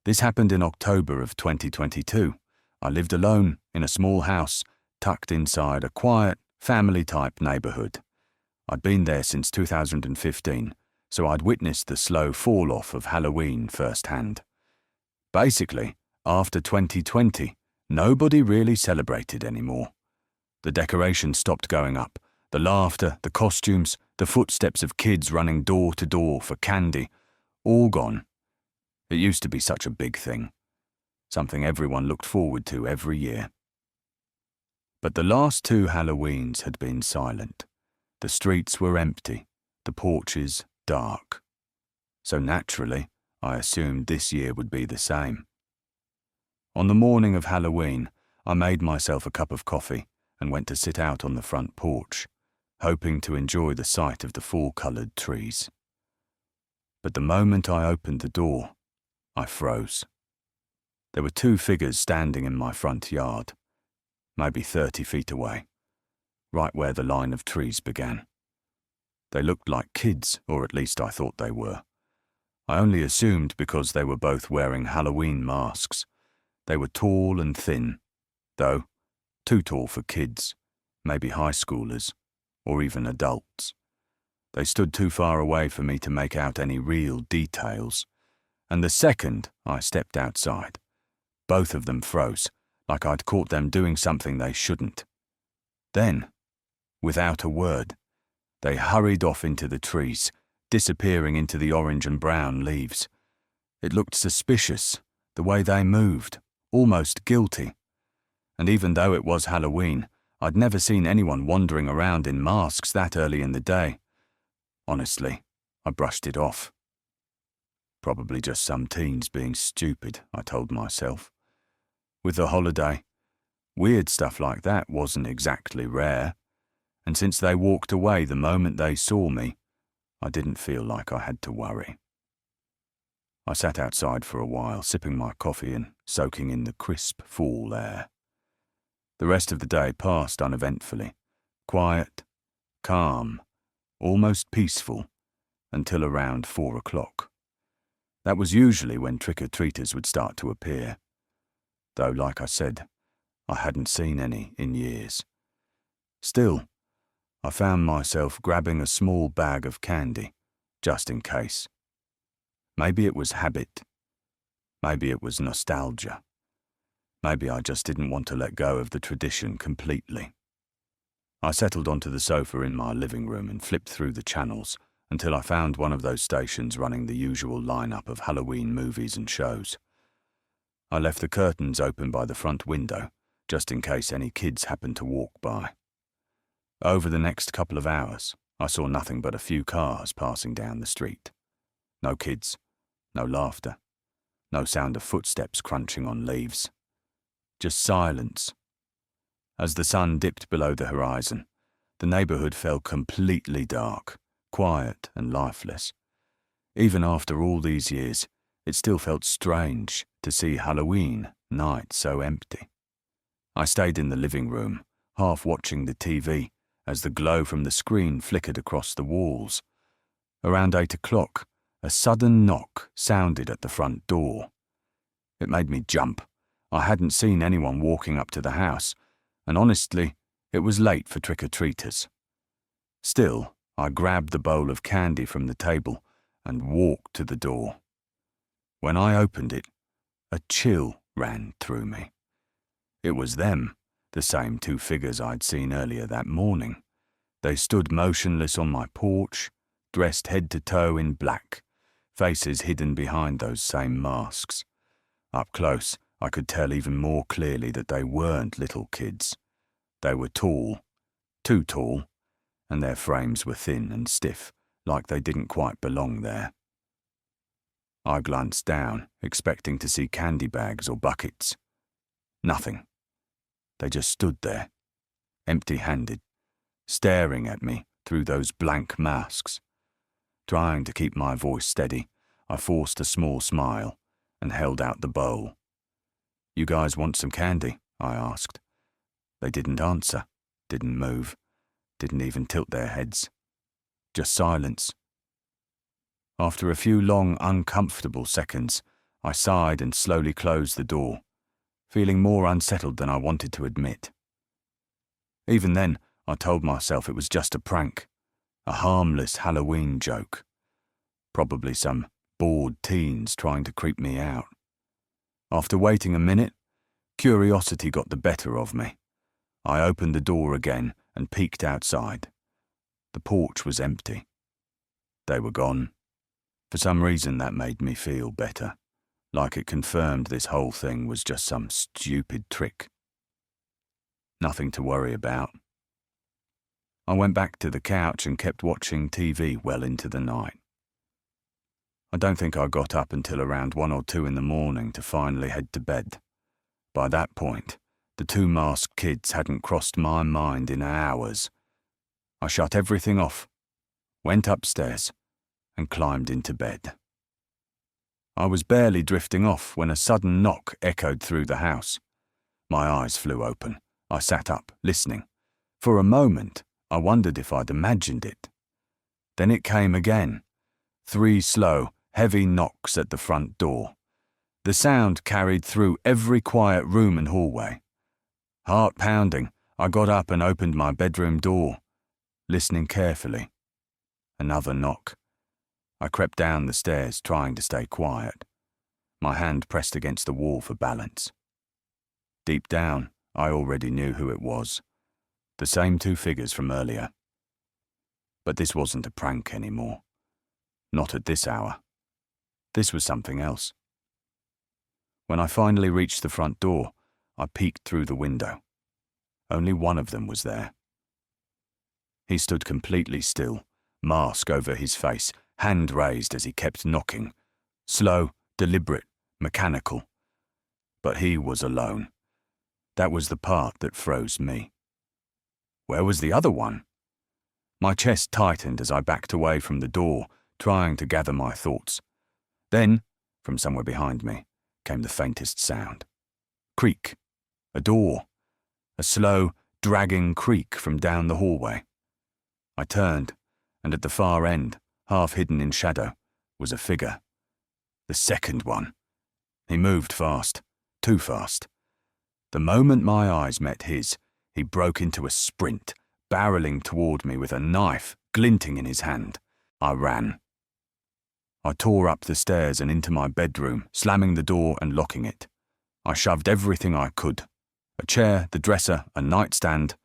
This happened in October of 2022. I lived alone in a small house, tucked inside a quiet, family-type neighborhood. I'd been there since 2015, so I'd witnessed the slow fall-off of Halloween firsthand. Basically, after 2020, nobody really celebrated anymore. The decorations stopped going up. The laughter, the costumes, the footsteps of kids running door to door for candy, all gone. It used to be such a big thing, something everyone looked forward to every year. But the last 2 Halloweens had been silent. The streets were empty, the porches dark. So naturally, I assumed this year would be the same. On the morning of Halloween, I made myself a cup of coffee and went to sit out on the front porch, hoping to enjoy the sight of the fall-coloured trees. But the moment I opened the door, I froze. There were 2 figures standing in my front yard, maybe 30 feet away, right where the line of trees began. They looked like kids, or at least I thought they were. I only assumed because they were both wearing Halloween masks. They were tall and thin, though too tall for kids, maybe high schoolers, or even adults. They stood too far away for me to make out any real details. And the second I stepped outside, both of them froze, like I'd caught them doing something they shouldn't. Then, without a word, they hurried off into the trees, disappearing into the orange and brown leaves. It looked suspicious, the way they moved, almost guilty. And even though it was Halloween, I'd never seen anyone wandering around in masks that early in the day. Honestly, I brushed it off. Probably just some teens being stupid, I told myself. With the holiday, weird stuff like that wasn't exactly rare, and since they walked away the moment they saw me, I didn't feel like I had to worry. I sat outside for a while, sipping my coffee and soaking in the crisp fall air. The rest of the day passed uneventfully, quiet, calm, almost peaceful, until around 4 o'clock. That was usually when trick-or-treaters would start to appear. Though, like I said, I hadn't seen any in years. Still, I found myself grabbing a small bag of candy, just in case. Maybe it was habit. Maybe it was nostalgia. Maybe I just didn't want to let go of the tradition completely. I settled onto the sofa in my living room and flipped through the channels until I found one of those stations running the usual lineup of Halloween movies and shows. I left the curtains open by the front window, just in case any kids happened to walk by. Over the next couple of hours, I saw nothing but a few cars passing down the street. No kids, no laughter, no sound of footsteps crunching on leaves. Just silence. As the sun dipped below the horizon, the neighborhood fell completely dark, quiet and lifeless. Even after all these years, it still felt strange to see Halloween night so empty. I stayed in the living room, half watching the TV, as the glow from the screen flickered across the walls. Around 8 o'clock, a sudden knock sounded at the front door. It made me jump. I hadn't seen anyone walking up to the house, and honestly, it was late for trick-or-treaters. Still, I grabbed the bowl of candy from the table and walked to the door. When I opened it, a chill ran through me. It was them, the same 2 figures I'd seen earlier that morning. They stood motionless on my porch, dressed head to toe in black, faces hidden behind those same masks. Up close, I could tell even more clearly that they weren't little kids. They were tall, too tall, and their frames were thin and stiff, like they didn't quite belong there. I glanced down, expecting to see candy bags or buckets. Nothing. They just stood there, empty-handed, staring at me through those blank masks. Trying to keep my voice steady, I forced a small smile and held out the bowl. "You guys want some candy?" I asked. They didn't answer, didn't move, didn't even tilt their heads. Just silence. After a few long, uncomfortable seconds, I sighed and slowly closed the door, feeling more unsettled than I wanted to admit. Even then, I told myself it was just a prank, a harmless Halloween joke. Probably some bored teens trying to creep me out. After waiting a minute, curiosity got the better of me. I opened the door again and peeked outside. The porch was empty. They were gone. For some reason that made me feel better, like it confirmed this whole thing was just some stupid trick. Nothing to worry about. I went back to the couch and kept watching TV well into the night. I don't think I got up until around 1 or 2 in the morning to finally head to bed. By that point, the 2 masked kids hadn't crossed my mind in hours. I shut everything off, went upstairs, and climbed into bed. I was barely drifting off when a sudden knock echoed through the house. My eyes flew open. I sat up, listening. For a moment, I wondered if I'd imagined it. Then it came again. 3 slow, heavy knocks at the front door. The sound carried through every quiet room and hallway. Heart pounding, I got up and opened my bedroom door, listening carefully. Another knock. I crept down the stairs, trying to stay quiet. My hand pressed against the wall for balance. Deep down, I already knew who it was. The same 2 figures from earlier. But this wasn't a prank anymore. Not at this hour. This was something else. When I finally reached the front door, I peeked through the window. Only one of them was there. He stood completely still, mask over his face, hand raised as he kept knocking. Slow, deliberate, mechanical. But he was alone. That was the part that froze me. Where was the other one? My chest tightened as I backed away from the door, trying to gather my thoughts. Then, from somewhere behind me, came the faintest sound. Creak. A door. A slow, dragging creak from down the hallway. I turned, and at the far end, half hidden in shadow, was a figure. The second one. He moved fast. Too fast. The moment my eyes met his, he broke into a sprint, barreling toward me with a knife glinting in his hand. I ran. I tore up the stairs and into my bedroom, slamming the door and locking it. I shoved everything I could. A chair, the dresser, a nightstand.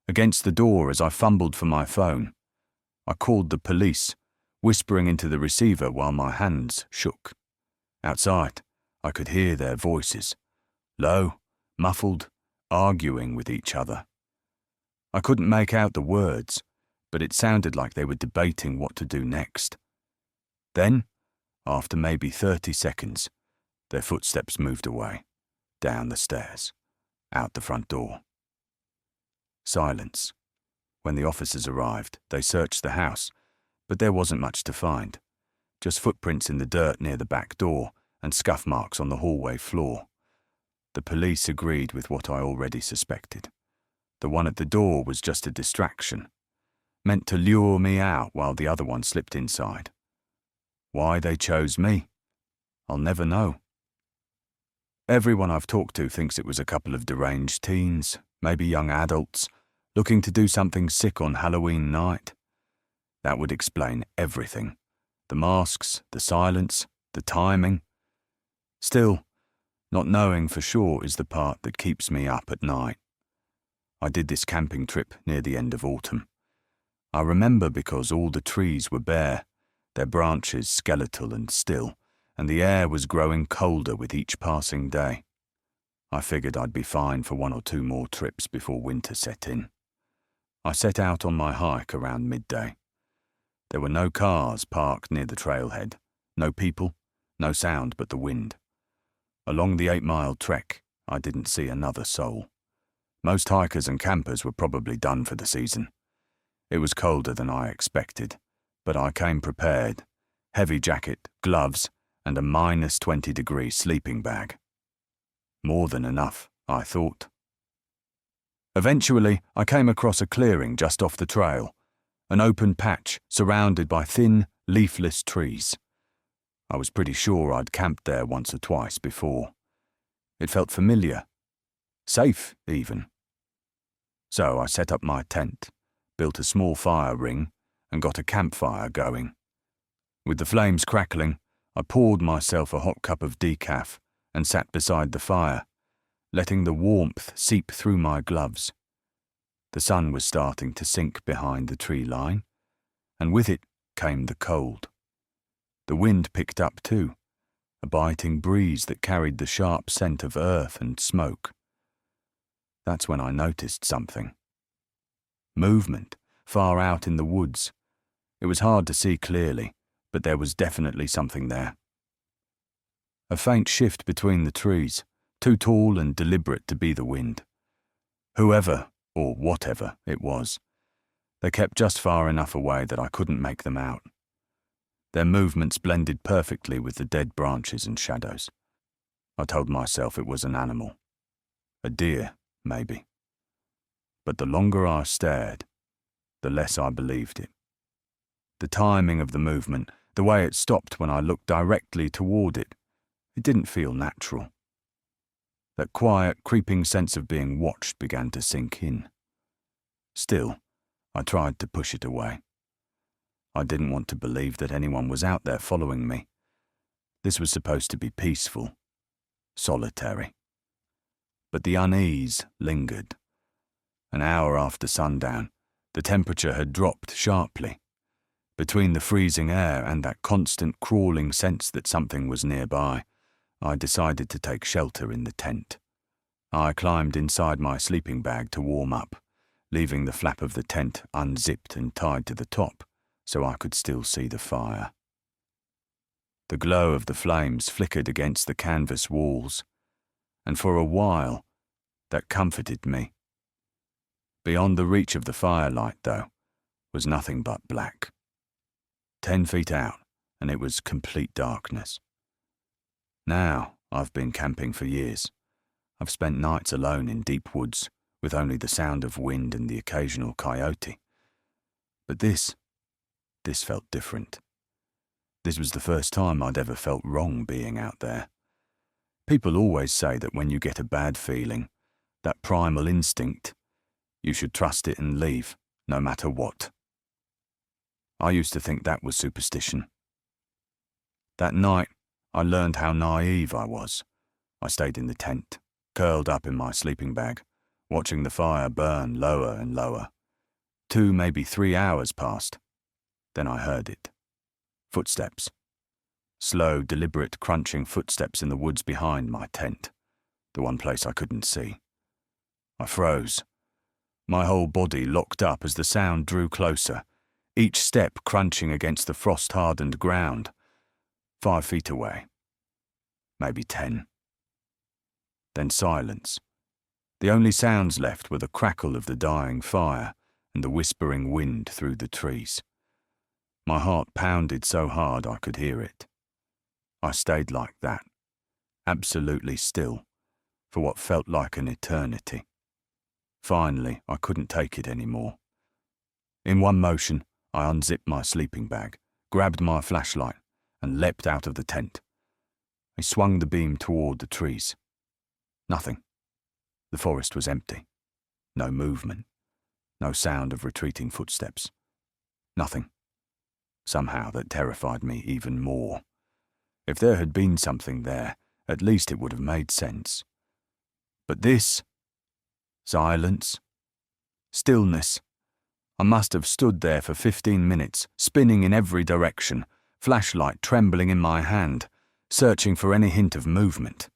Against the door as I fumbled for my phone. I called the police, whispering into the receiver while my hands shook. Outside, I could hear their voices. Low, muffled, arguing with each other. I couldn't make out the words, but it sounded like they were debating what to do next. Then, after maybe 30 seconds, their footsteps moved away, down the stairs, out the front door. Silence. When the officers arrived, they searched the house, but there wasn't much to find. Just footprints in the dirt near the back door and scuff marks on the hallway floor. The police agreed with what I already suspected. The one at the door was just a distraction, meant to lure me out while the other one slipped inside. Why they chose me, I'll never know. Everyone I've talked to thinks it was a couple of deranged teens, maybe young adults, looking to do something sick on Halloween night. That would explain everything. The masks, the silence, the timing. Still, not knowing for sure is the part that keeps me up at night. I did this camping trip near the end of autumn. I remember because all the trees were bare, their branches skeletal and still, and the air was growing colder with each passing day. I figured I'd be fine for 1 or 2 more trips before winter set in. I set out on my hike around midday. There were no cars parked near the trailhead, no people, no sound but the wind. Along the 8-mile trek, I didn't see another soul. Most hikers and campers were probably done for the season. It was colder than I expected, but I came prepared. Heavy jacket, gloves, and a -20-degree sleeping bag. More than enough, I thought. Eventually, I came across a clearing just off the trail, an open patch surrounded by thin, leafless trees. I was pretty sure I'd camped there once or twice before. It felt familiar, safe even. So I set up my tent, built a small fire ring, and got a campfire going. With the flames crackling, I poured myself a hot cup of decaf and sat beside the fire, letting the warmth seep through my gloves. The sun was starting to sink behind the tree line, and with it came the cold. The wind picked up too, a biting breeze that carried the sharp scent of earth and smoke. That's when I noticed something. Movement, far out in the woods. It was hard to see clearly, but there was definitely something there. A faint shift between the trees, too tall and deliberate to be the wind. Whoever, or whatever it was, they kept just far enough away that I couldn't make them out. Their movements blended perfectly with the dead branches and shadows. I told myself it was an animal. A deer, maybe. But the longer I stared, the less I believed it. The timing of the movement, the way it stopped when I looked directly toward it, it didn't feel natural. That quiet, creeping sense of being watched began to sink in. Still, I tried to push it away. I didn't want to believe that anyone was out there following me. This was supposed to be peaceful, solitary. But the unease lingered. An hour after sundown, the temperature had dropped sharply. Between the freezing air and that constant crawling sense that something was nearby, I decided to take shelter in the tent. I climbed inside my sleeping bag to warm up, leaving the flap of the tent unzipped and tied to the top so I could still see the fire. The glow of the flames flickered against the canvas walls, and for a while, that comforted me. Beyond the reach of the firelight, though, was nothing but black. 10 feet out, and it was complete darkness. Now, I've been camping for years. I've spent nights alone in deep woods, with only the sound of wind and the occasional coyote. But this felt different. This was the first time I'd ever felt wrong being out there. People always say that when you get a bad feeling, that primal instinct, you should trust it and leave, no matter what. I used to think that was superstition. That night, I learned how naive I was. I stayed in the tent, curled up in my sleeping bag, watching the fire burn lower and lower. 2, maybe 3 hours passed. Then I heard it. Footsteps. Slow, deliberate, crunching footsteps in the woods behind my tent, the one place I couldn't see. I froze. My whole body locked up as the sound drew closer, each step crunching against the frost-hardened ground. 5 feet away. Maybe 10. Then silence. The only sounds left were the crackle of the dying fire and the whispering wind through the trees. My heart pounded so hard I could hear it. I stayed like that, absolutely still, for what felt like an eternity. Finally, I couldn't take it anymore. In one motion, I unzipped my sleeping bag, grabbed my flashlight, and leapt out of the tent. I swung the beam toward the trees. Nothing. The forest was empty. No movement. No sound of retreating footsteps. Nothing. Somehow that terrified me even more. If there had been something there, at least it would have made sense. But this... silence. Stillness. I must have stood there for 15 minutes, spinning in every direction, flashlight trembling in my hand, searching for any hint of movement.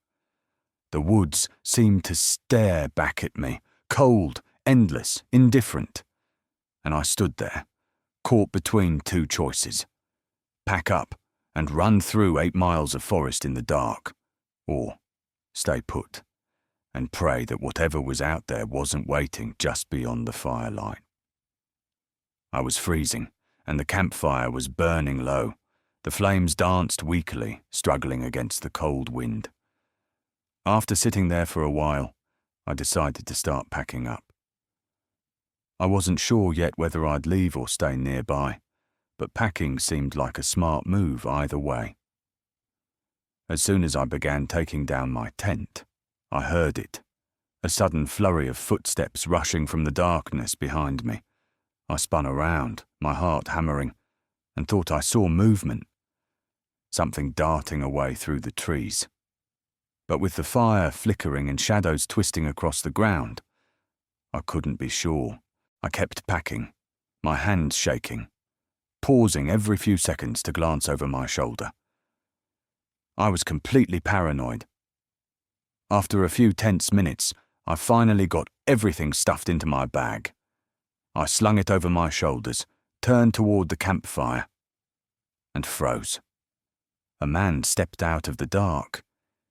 The woods seemed to stare back at me, cold, endless, indifferent. And I stood there, caught between 2 choices. Pack up and run through 8 miles of forest in the dark, or stay put and pray that whatever was out there wasn't waiting just beyond the firelight. I was freezing, and the campfire was burning low. The flames danced weakly, struggling against the cold wind. After sitting there for a while, I decided to start packing up. I wasn't sure yet whether I'd leave or stay nearby, but packing seemed like a smart move either way. As soon as I began taking down my tent, I heard it, a sudden flurry of footsteps rushing from the darkness behind me. I spun around, my heart hammering, and thought I saw movement, something darting away through the trees. But with the fire flickering and shadows twisting across the ground, I couldn't be sure. I kept packing, my hands shaking, pausing every few seconds to glance over my shoulder. I was completely paranoid. After a few tense minutes, I finally got everything stuffed into my bag. I slung it over my shoulders, turned toward the campfire, and froze. A man stepped out of the dark.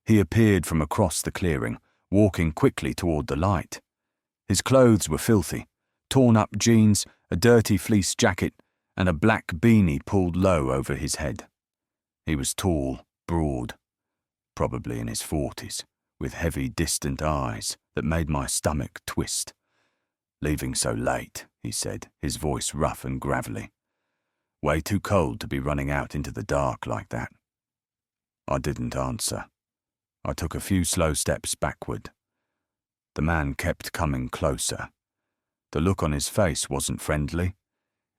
He appeared from across the clearing, walking quickly toward the light. His clothes were filthy, torn-up jeans, a dirty fleece jacket, and a black beanie pulled low over his head. He was tall, broad, probably in his 40s, with heavy, distant eyes that made my stomach twist. "Leaving so late," he said, his voice rough and gravelly. "Way too cold to be running out into the dark like that." I didn't answer. I took a few slow steps backward. The man kept coming closer. The look on his face wasn't friendly.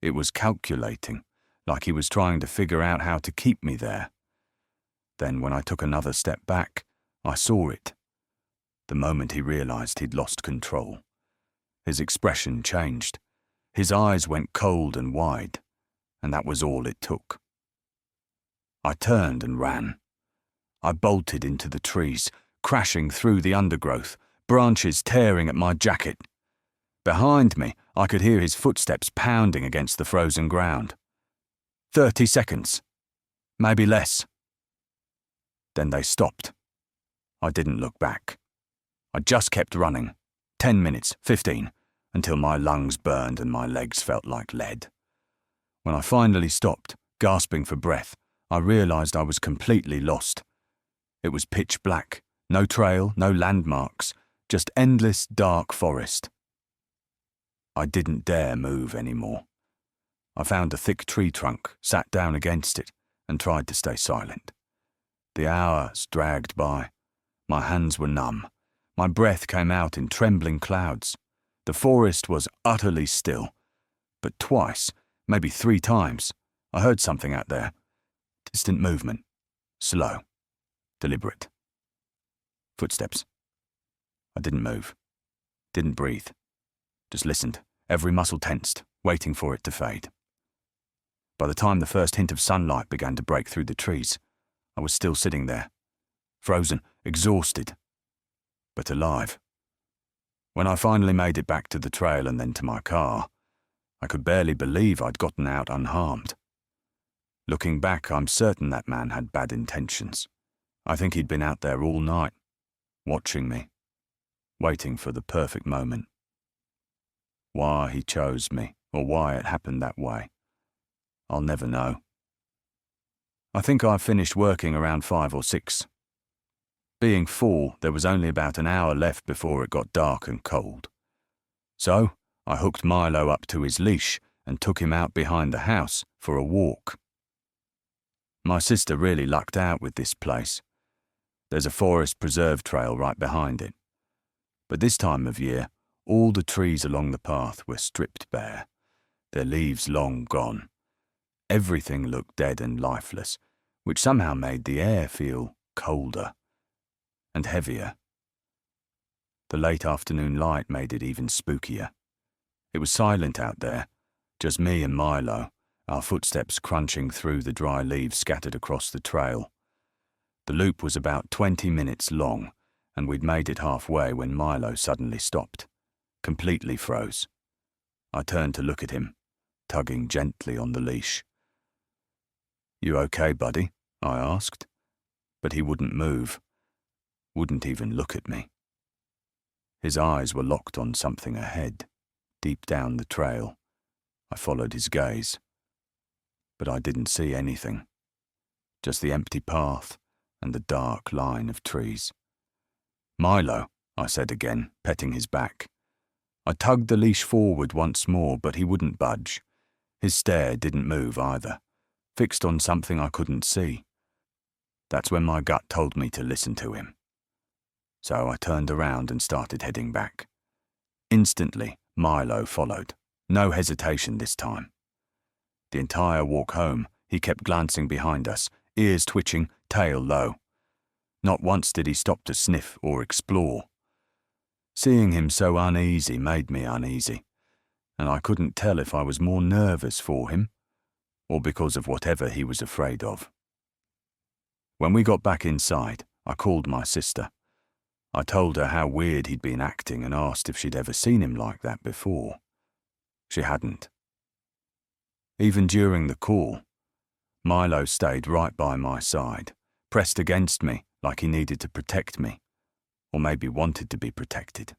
It was calculating, like he was trying to figure out how to keep me there. Then when I took another step back, I saw it. The moment he realized he'd lost control. His expression changed. His eyes went cold and wide, and that was all it took. I turned and ran. I bolted into the trees, crashing through the undergrowth, branches tearing at my jacket. Behind me, I could hear his footsteps pounding against the frozen ground. 30 seconds. Maybe less. Then they stopped. I didn't look back. I just kept running. 10 minutes, 15, until my lungs burned and my legs felt like lead. When I finally stopped, gasping for breath, I realized I was completely lost. It was pitch black, no trail, no landmarks, just endless dark forest. I didn't dare move anymore. I found a thick tree trunk, sat down against it, and tried to stay silent. The hours dragged by. My hands were numb. My breath came out in trembling clouds. The forest was utterly still. But twice, maybe 3 times, I heard something out there. Distant movement. Slow. Deliberate. Footsteps. I didn't move. Didn't breathe. Just listened, every muscle tensed, waiting for it to fade. By the time the first hint of sunlight began to break through the trees, I was still sitting there, frozen, exhausted, but alive. When I finally made it back to the trail and then to my car, I could barely believe I'd gotten out unharmed. Looking back, I'm certain that man had bad intentions. I think he'd been out there all night, watching me, waiting for the perfect moment. Why he chose me, or why it happened that way, I'll never know. I think I finished working around 5 or 6. Being full, there was only about an hour left before it got dark and cold. So, I hooked Milo up to his leash and took him out behind the house for a walk. My sister really lucked out with this place. There's a forest preserve trail right behind it. But this time of year, all the trees along the path were stripped bare, their leaves long gone. Everything looked dead and lifeless, which somehow made the air feel colder and heavier. The late afternoon light made it even spookier. It was silent out there, just me and Milo, our footsteps crunching through the dry leaves scattered across the trail. The loop was about 20 minutes long, and we'd made it halfway when Milo suddenly stopped, completely froze. I turned to look at him, tugging gently on the leash. "You okay, buddy?" I asked, but he wouldn't move, wouldn't even look at me. His eyes were locked on something ahead, deep down the trail. I followed his gaze, but I didn't see anything, just the empty path and the dark line of trees. "Milo," I said again, petting his back. I tugged the leash forward once more, but he wouldn't budge. His stare didn't move either, fixed on something I couldn't see. That's when my gut told me to listen to him. So I turned around and started heading back. Instantly, Milo followed. No hesitation this time. The entire walk home, he kept glancing behind us, ears twitching, tail low. Not once did he stop to sniff or explore. Seeing him so uneasy made me uneasy, and I couldn't tell if I was more nervous for him or because of whatever he was afraid of. When we got back inside, I called my sister. I told her how weird he'd been acting and asked if she'd ever seen him like that before. She hadn't. Even during the call, Milo stayed right by my side, pressed against me like he needed to protect me, or maybe wanted to be protected.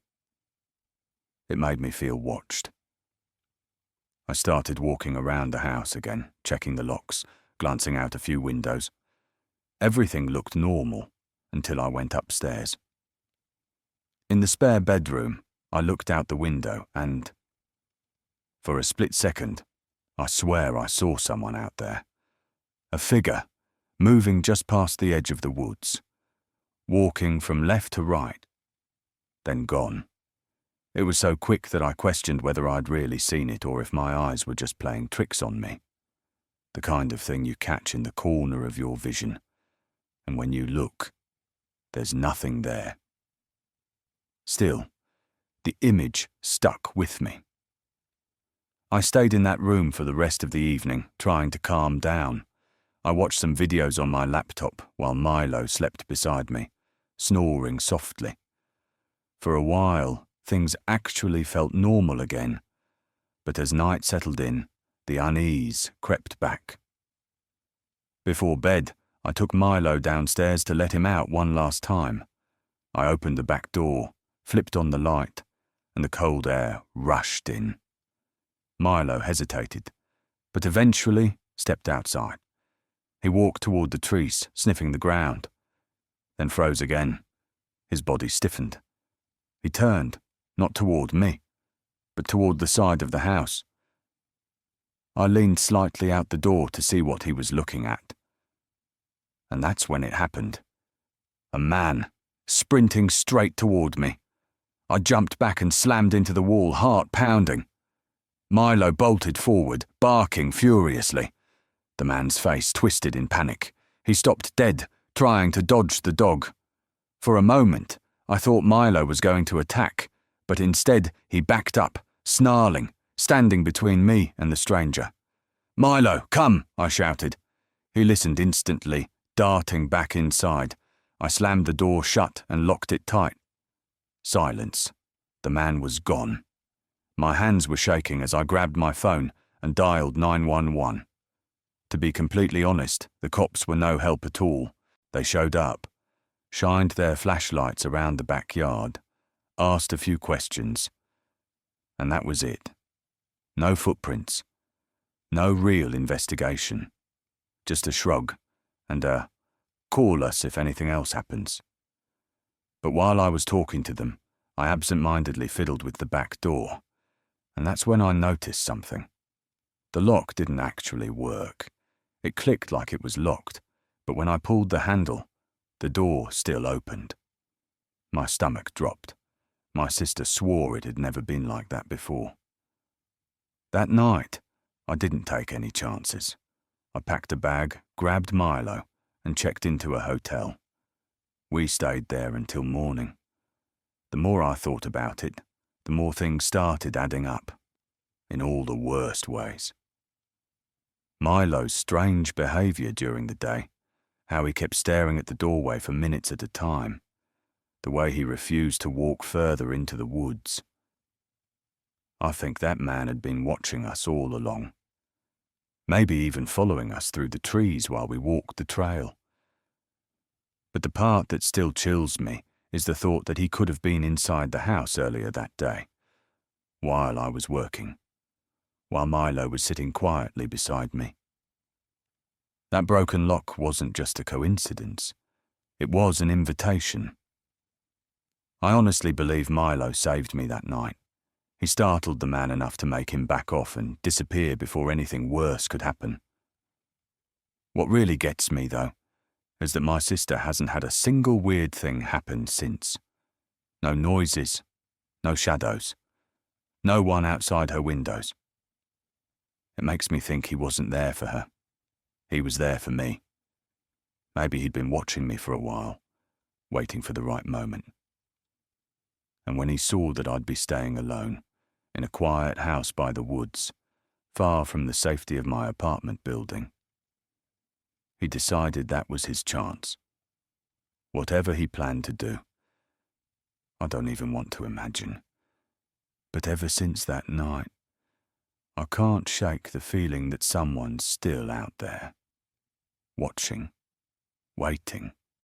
It made me feel watched. I started walking around the house again, checking the locks, glancing out a few windows. Everything looked normal until I went upstairs. In the spare bedroom, I looked out the window and, for a split second, I swear I saw someone out there. A figure, moving just past the edge of the woods, walking from left to right, then gone. It was so quick that I questioned whether I'd really seen it or if my eyes were just playing tricks on me. The kind of thing you catch in the corner of your vision, and when you look, there's nothing there. Still, the image stuck with me. I stayed in that room for the rest of the evening, trying to calm down. I watched some videos on my laptop while Milo slept beside me, snoring softly. For a while, things actually felt normal again, but as night settled in, the unease crept back. Before bed, I took Milo downstairs to let him out one last time. I opened the back door, flipped on the light, and the cold air rushed in. Milo hesitated, but eventually stepped outside. He walked toward the trees, sniffing the ground, then froze again. His body stiffened. He turned, not toward me, but toward the side of the house. I leaned slightly out the door to see what he was looking at. And that's when it happened. A man, sprinting straight toward me. I jumped back and slammed into the wall, heart pounding. Milo bolted forward, barking furiously. The man's face twisted in panic. He stopped dead, trying to dodge the dog. For a moment, I thought Milo was going to attack, but instead he backed up, snarling, standing between me and the stranger. "Milo, come!" I shouted. He listened instantly, darting back inside. I slammed the door shut and locked it tight. Silence. The man was gone. My hands were shaking as I grabbed my phone and dialed 911. To be completely honest, the cops were no help at all. They showed up, shined their flashlights around the backyard, asked a few questions, and that was it. No footprints, no real investigation, just a shrug and a "call us if anything else happens." But while I was talking to them, I absent-mindedly fiddled with the back door, and that's when I noticed something. The lock didn't actually work. It clicked like it was locked, but when I pulled the handle, the door still opened. My stomach dropped. My sister swore it had never been like that before. That night, I didn't take any chances. I packed a bag, grabbed Milo, and checked into a hotel. We stayed there until morning. The more I thought about it, the more things started adding up, in all the worst ways. Milo's strange behaviour during the day, how he kept staring at the doorway for minutes at a time, the way he refused to walk further into the woods. I think that man had been watching us all along, maybe even following us through the trees while we walked the trail. But the part that still chills me is the thought that he could have been inside the house earlier that day, while I was working, while Milo was sitting quietly beside me. That broken lock wasn't just a coincidence. It was an invitation. I honestly believe Milo saved me that night. He startled the man enough to make him back off and disappear before anything worse could happen. What really gets me, though, is that my sister hasn't had a single weird thing happen since. No noises, no shadows, no one outside her windows. It makes me think he wasn't there for her. He was there for me. Maybe he'd been watching me for a while, waiting for the right moment. And when he saw that I'd be staying alone, in a quiet house by the woods, far from the safety of my apartment building, he decided that was his chance. Whatever he planned to do, I don't even want to imagine. But ever since that night, I can't shake the feeling that someone's still out there, watching, waiting.